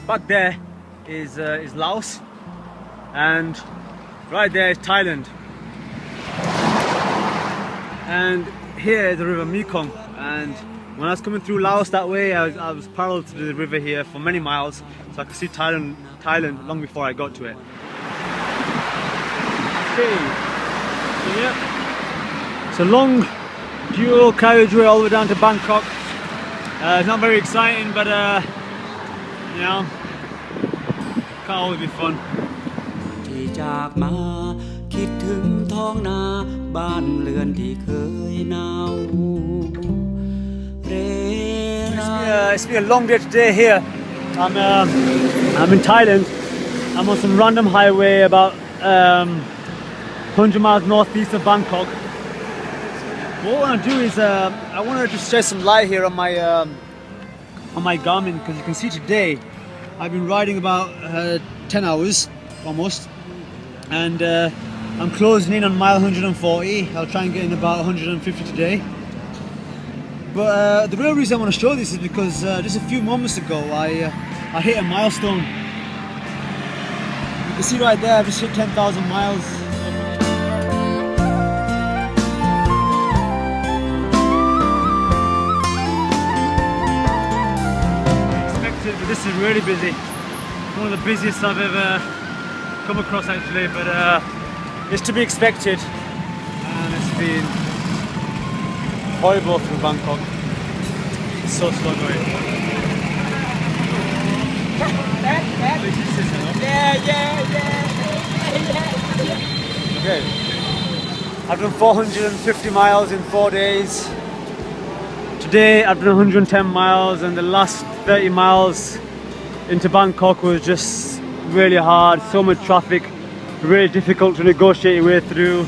back there is Laos, and right there is Thailand. And here is the river Mekong. And when I was coming through Laos that way, I was parallel to the river here for many miles, so I could see Thailand long before I got to it. Okay. So yeah, it's a long dual carriageway all the way down to Bangkok. It's not very exciting, but you know, can't always be fun. ที่จากมาคิดถึงท้องนาบ้านเรือนที่เคยหนาวเรไร It's been a long day today here. I'm in Thailand. I'm on some random highway about 100 miles northeast of Bangkok. What I want to do is I want to just shed some light here on my Garmin, because you can see today I've been riding about 10 hours almost, and I'm closing in on mile 140. I'll try and get in about 150 today. But the real reason I want to show this is because just a few moments ago I hit a milestone. You can see right there I've just hit 10,000 miles. But this is really busy. One of the busiest I've ever come across actually, but it's to be expected, and it's been horrible through Bangkok. It's so slow going. Okay, I've done 450 miles in 4 days. Today I've done 110 miles, and the last 30 miles into Bangkok was just really hard. So much traffic, really difficult to negotiate your way through.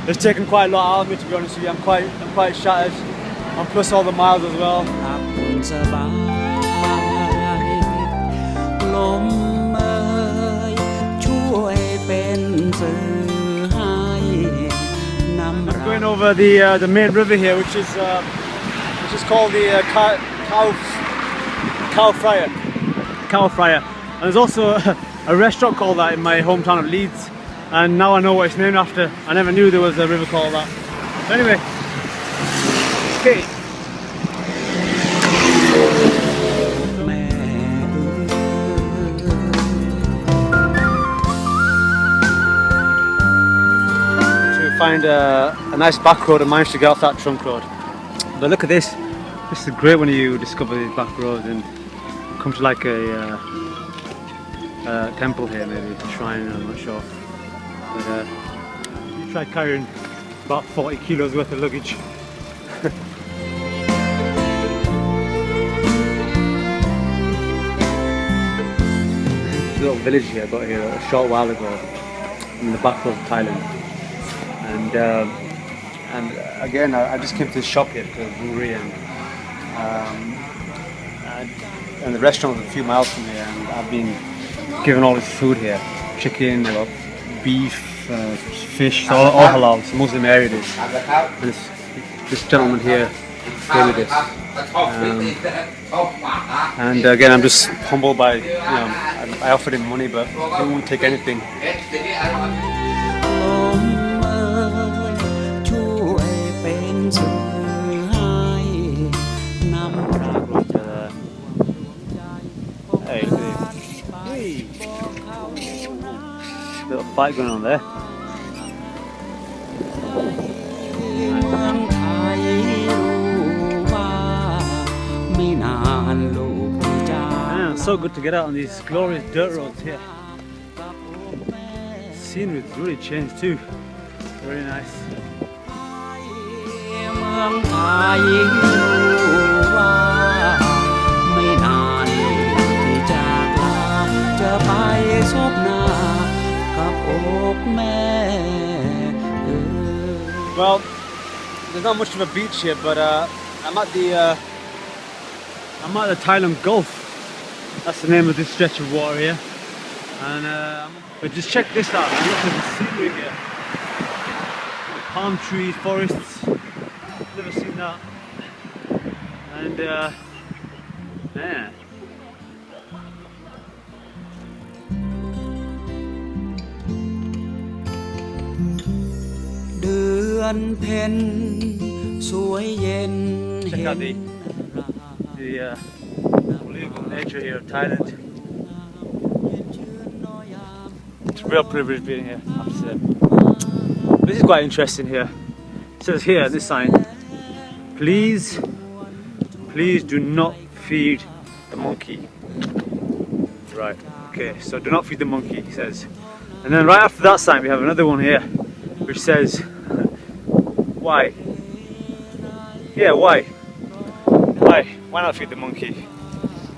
It's taken quite a lot out of me, to be honest with you. I'm quite shattered, and plus all the miles as well. สบายลมเอ่ยช่วยเป็นสื่อให้นำ I'm going over the main river here, which is called the Cow Fryer. And there's also a restaurant called that in my hometown of Leeds, and now I know what it's named after. I never knew there was a river called that. But anyway, okay. To find a nice back road and managed to get off that trunk road. But look at this. This is great when you discover these back roads and come to like a temple here, maybe a shrine, I'm not sure. But you try carrying about 40 kilos worth of luggage. This little village here I got here a short while ago in the back of Thailand, and again I just came to this shop here to brewery, and the restaurant was a few miles from here, and I've been given all this food here: chicken, beef, fish, all halal. It's a Muslim area. This gentleman here gave me this, and again I'm just humbled by, you know, I offered him money, but he wouldn't take anything. Hey, look at this. Hey. Little fight going on there. Man, it's so good to get out on these glorious dirt roads here. The scenery's really changed too. Very nice. Well, there's not much of a beach here, but I'm at the Thailand Gulf. That's the name of this stretch of water here. And but just check this out, man. Look at the scenery here. Palm trees, forests. Never seen that. And man, อนเพ็ญสวยเย็น Check out the unbelievable nature here of Thailand. It's a real privilege being here, I have to say. This is quite interesting here. It says here, this sign, please do not feed the monkey. Right, okay, so do not feed the monkey, it says. And then right after that sign we have another one here, which says, why? Yeah, why? Why not feed the monkey?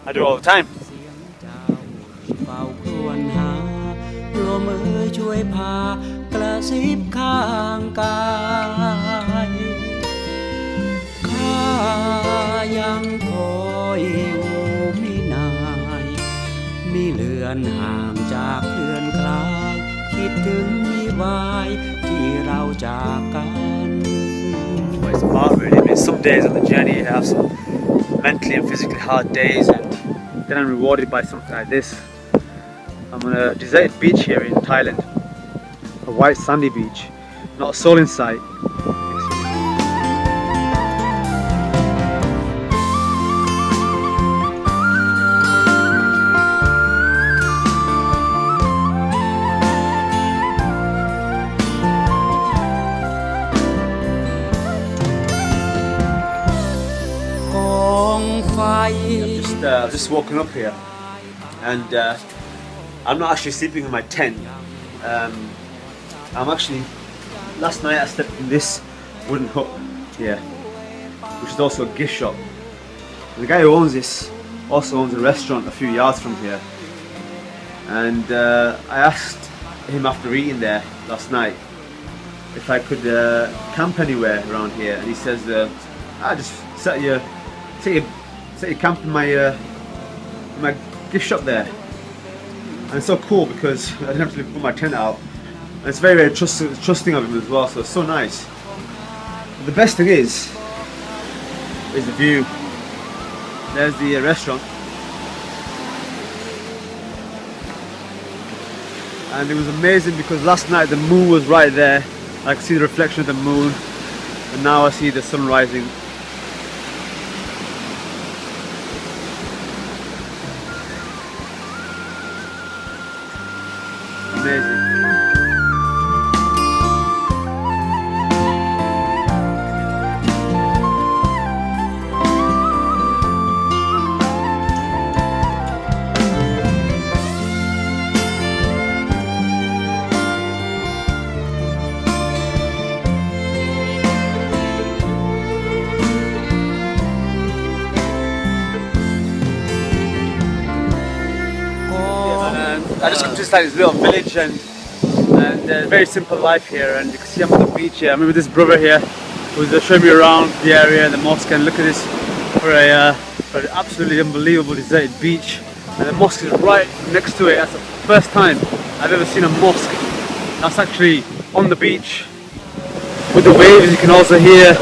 I do it all the time. เฝ้าครวญหาลมช่วยพากระซิบข้างกายข้ายังคอยอยู่ไม่นานมีเลือนห่างจากเคลื่อนคลายคิดถึงมีวายที่เราจากกัน Well, it's hard really. I mean, some days on the journey you have some mentally and physically hard days, and then I'm rewarded by something like this. I'm on a deserted beach here in Thailand, a white sandy beach, not a soul in sight. I've just woken up here, and I'm not actually sleeping in my tent. Last night I slept in this wooden hut here, which is also a gift shop. And the guy who owns this also owns a restaurant a few yards from here. And I asked him after eating there last night if I could camp anywhere around here, and he says, just set your camp in my gift shop there. And it's so cool because I didn't have to put my tent out, and it's very, very trusting of him as well, so it's so nice. But the best thing is the view. There's the restaurant, and it was amazing because last night the moon was right there. I could see the reflection of the moon, and now I see the sun rising. Amazing. I just come to this little village, and very simple life here, and you can see I'm on the beach here. I'm with this brother here who's showing me around the area, the mosque, and look at this for an absolutely unbelievable deserted beach, and the mosque is right next to it. That's the first time I've ever seen a mosque that's actually on the beach with the waves. You can also hear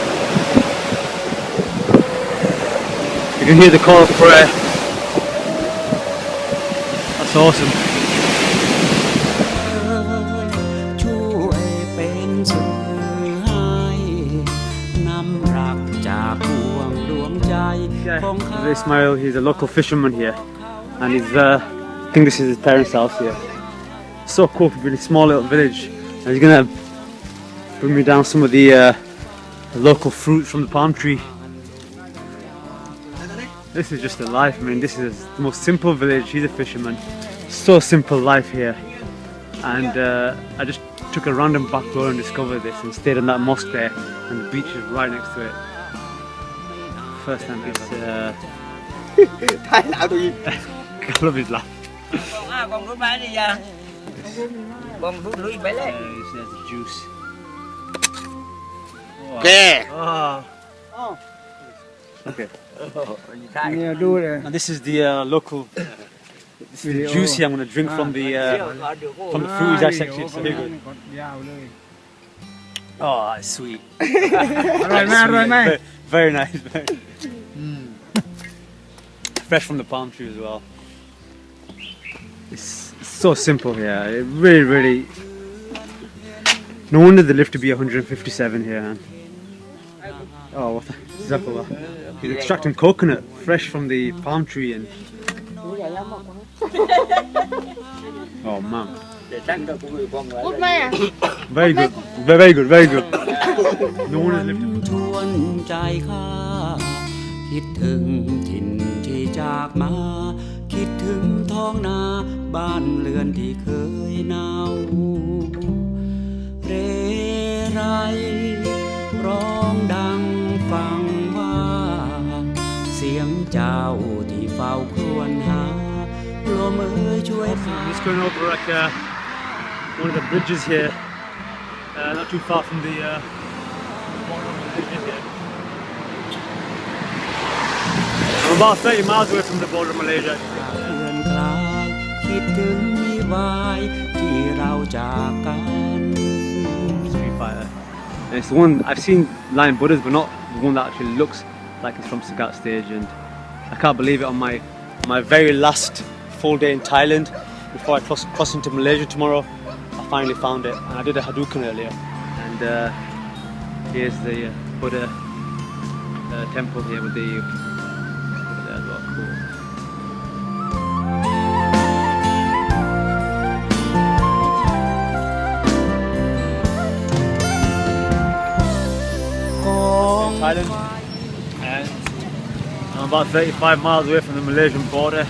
the call of prayer. That's awesome. Ismail, he's a local fisherman here, and I think this is his parents' house here. So cool to be in a small little village, and he's gonna bring me down some of the local fruits from the palm tree. This is just a life. I mean, this is the most simple village. He's a fisherman. So simple life here, and I just took a random back road and discovered this, and stayed in that mosque there, and the beach is right next to it. First time ever. I love his laugh. There's the juice. Yeah. Oh. Okay. And this is the local juice here. I'm going to drink from the fruit. It's actually it's very good. Oh, it's sweet. Very nice. Fresh from the palm tree as well. It's so simple here. It really No wonder the lift to be 157 here, man. Oh, what the? Jazakallah. He's extracting coconut fresh from the palm tree and. Oh man. Very good, very good, very good. No one is lifting. ชวนใจข้าคิดถึงถิ่นที่จากมา คิดถึงท้องนาบ้านเรือนที่เคยหนาวเรไรร้องดังฟังว่าเสียงเจ้าที่เฝ้าครวญหาลมช่วยพา Just going over like one of the bridges here, not too far from the bottom of the bridge here. I'm about 30 miles away from the border of Malaysia. เรือนคลายคิดถึงวิวายที่เราจากกัน Street fighter. And it's the one I've seen lion Buddhas, but not the one that actually looks like it's from Sagat stage. And I can't believe it. On my very last full day in Thailand, before I cross into Malaysia tomorrow, I finally found it. And I did a Hadouken earlier. And here's the Buddha temple here with the Buddha there as well. Cool. Thailand, and I'm about 35 miles away from the Malaysian border,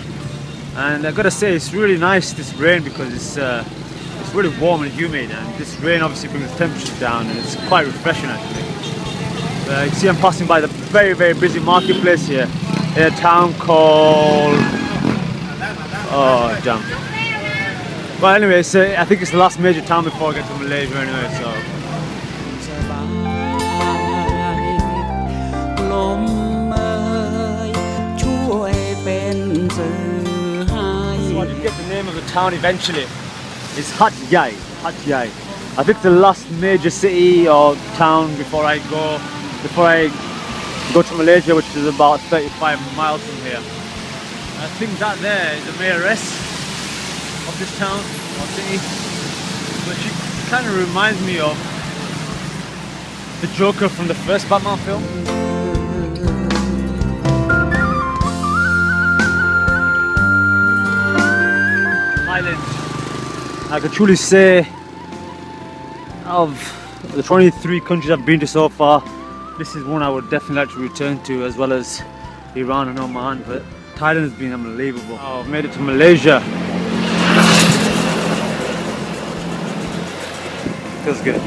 and I've got to say it's really nice this rain because it's really warm and humid, and this rain obviously brings the temperatures down and it's quite refreshing actually. You can see I'm passing by the very busy marketplace here in a town called damn. But anyway, I think it's the last major town before I get to Malaysia anyway, so ลมเอ่ยช่วยเป็นสื่อให้ So I did get the name of the town eventually. It's Hat Yai. Hat Yai. I think the last major city or town before I go to Malaysia, which is about 35 miles from here. I think that there is the mayoress of this town or city. But she kind of reminds me of the Joker from the first Batman film. Thailand. I could truly say of the 23 countries I've been to so far, this is one I would definitely like to return to, as well as Iran and Oman, but Thailand has been unbelievable. Oh, I've made it to Malaysia. Feels good.